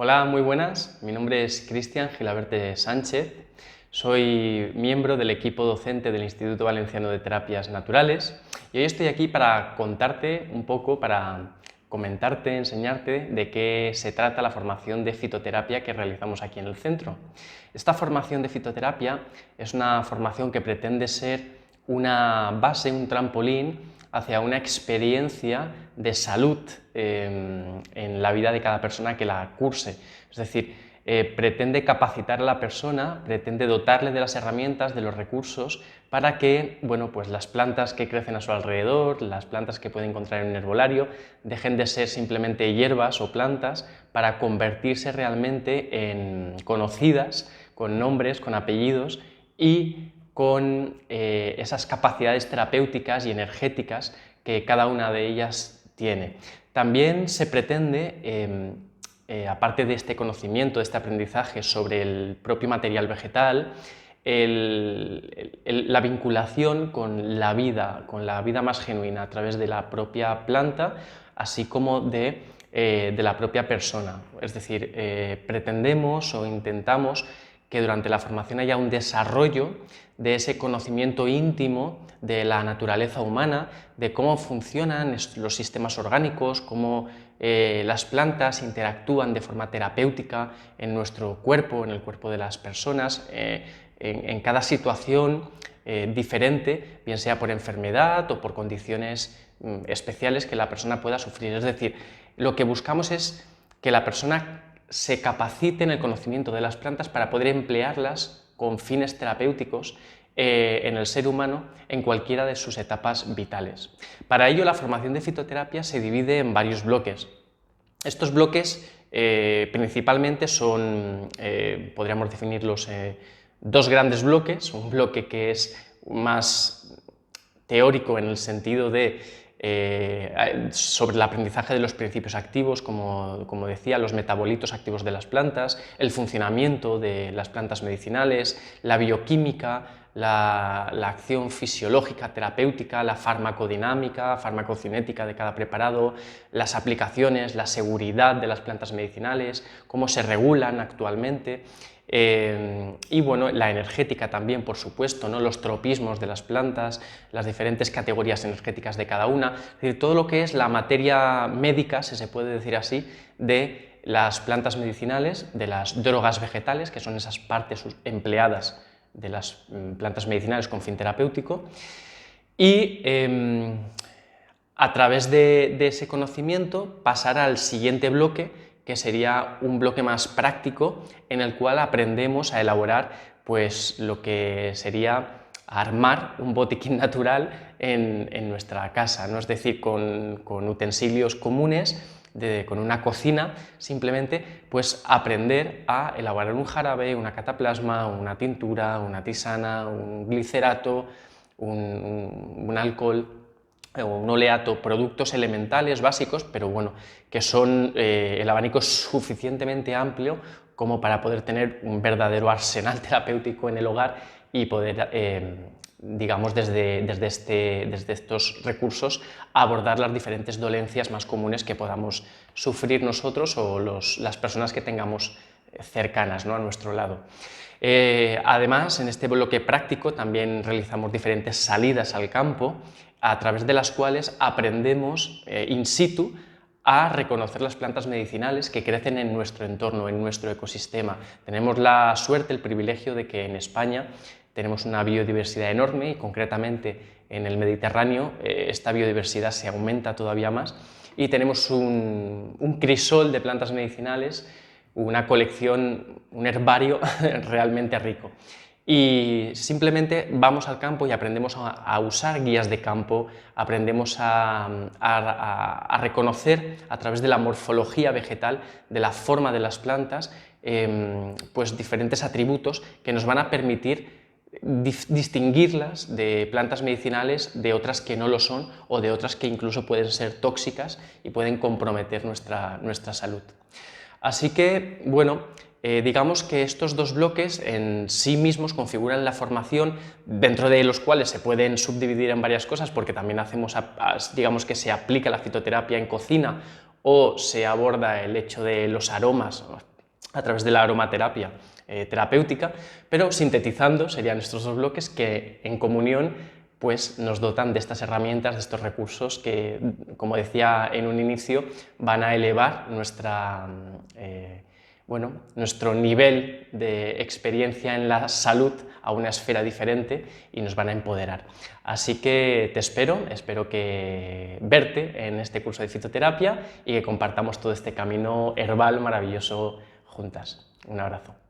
Hola, muy buenas. Mi nombre es Cristian Gilaberte Sánchez. Soy miembro del equipo docente del Instituto Valenciano de Terapias Naturales y hoy estoy aquí para contarte un poco, para comentarte, enseñarte de qué se trata la formación de fitoterapia que realizamos aquí en el centro. Esta formación de fitoterapia es una formación que pretende ser una base, un trampolín hacia una experiencia de salud en la vida de cada persona que la curse. Es decir, pretende capacitar a la persona, pretende dotarle de las herramientas, de los recursos, para que pues las plantas que crecen a su alrededor, las plantas que puede encontrar en un herbolario, dejen de ser simplemente hierbas o plantas para convertirse realmente en conocidas, con nombres, con apellidos y con esas capacidades terapéuticas y energéticas que cada una de ellas tiene. También se pretende, aparte de este conocimiento, de este aprendizaje sobre el propio material vegetal, la vinculación con la vida más genuina a través de la propia planta, así como de la propia persona. Es decir, pretendemos o intentamos que durante la formación haya un desarrollo de ese conocimiento íntimo de la naturaleza humana, de cómo funcionan los sistemas orgánicos, cómo las plantas interactúan de forma terapéutica en nuestro cuerpo, en el cuerpo de las personas, en cada situación diferente, bien sea por enfermedad o por condiciones especiales que la persona pueda sufrir. Es decir, lo que buscamos es que la persona se capacite en el conocimiento de las plantas para poder emplearlas con fines terapéuticos en el ser humano en cualquiera de sus etapas vitales. Para ello, la formación de fitoterapia se divide en varios bloques. Estos bloques principalmente son, podríamos definirlos, dos grandes bloques, un bloque que es más teórico en el sentido de sobre el aprendizaje de los principios activos, como decía, los metabolitos activos de las plantas, el funcionamiento de las plantas medicinales, la bioquímica, la acción fisiológica, terapéutica, la farmacodinámica, farmacocinética de cada preparado, las aplicaciones, la seguridad de las plantas medicinales, cómo se regulan actualmente. Y bueno, la energética también, por supuesto, ¿no? Los tropismos de las plantas, las diferentes categorías energéticas de cada una, es decir, todo lo que es la materia médica, si se puede decir así, de las plantas medicinales, de las drogas vegetales, que son esas partes empleadas de las plantas medicinales con fin terapéutico, y a través de ese conocimiento pasar al siguiente bloque, que sería un bloque más práctico en el cual aprendemos a elaborar pues, lo que sería armar un botiquín natural en nuestra casa, ¿no? Es decir, con utensilios comunes, con una cocina, simplemente pues aprender a elaborar un jarabe, una cataplasma, una tintura, una tisana, un glicerato, un alcohol, un oleato, productos elementales básicos, pero bueno, que son el abanico suficientemente amplio como para poder tener un verdadero arsenal terapéutico en el hogar y poder, digamos, desde estos recursos abordar las diferentes dolencias más comunes que podamos sufrir nosotros o las personas que tengamos cercanas, ¿no?, a nuestro lado. Además, en este bloque práctico también realizamos diferentes salidas al campo a través de las cuales aprendemos in situ a reconocer las plantas medicinales que crecen en nuestro entorno, en nuestro ecosistema. Tenemos la suerte, el privilegio de que en España tenemos una biodiversidad enorme y concretamente en el Mediterráneo esta biodiversidad se aumenta todavía más y tenemos un crisol de plantas medicinales, una colección, un herbario realmente rico. Y simplemente vamos al campo y aprendemos a usar guías de campo, aprendemos a reconocer a través de la morfología vegetal, de la forma de las plantas, pues diferentes atributos que nos van a permitir distinguirlas de plantas medicinales de otras que no lo son o de otras que incluso pueden ser tóxicas y pueden comprometer nuestra salud. Así que, bueno, digamos que estos dos bloques en sí mismos configuran la formación, dentro de los cuales se pueden subdividir en varias cosas, porque también hacemos, digamos que se aplica la fitoterapia en cocina o se aborda el hecho de los aromas, a través de la aromaterapia terapéutica, pero sintetizando serían estos dos bloques que en comunión pues nos dotan de estas herramientas, de estos recursos que, como decía en un inicio, van a elevar nuestro nivel de experiencia en la salud a una esfera diferente y nos van a empoderar. Así que te espero que verte en este curso de fitoterapia y que compartamos todo este camino herbal maravilloso juntas. Un abrazo.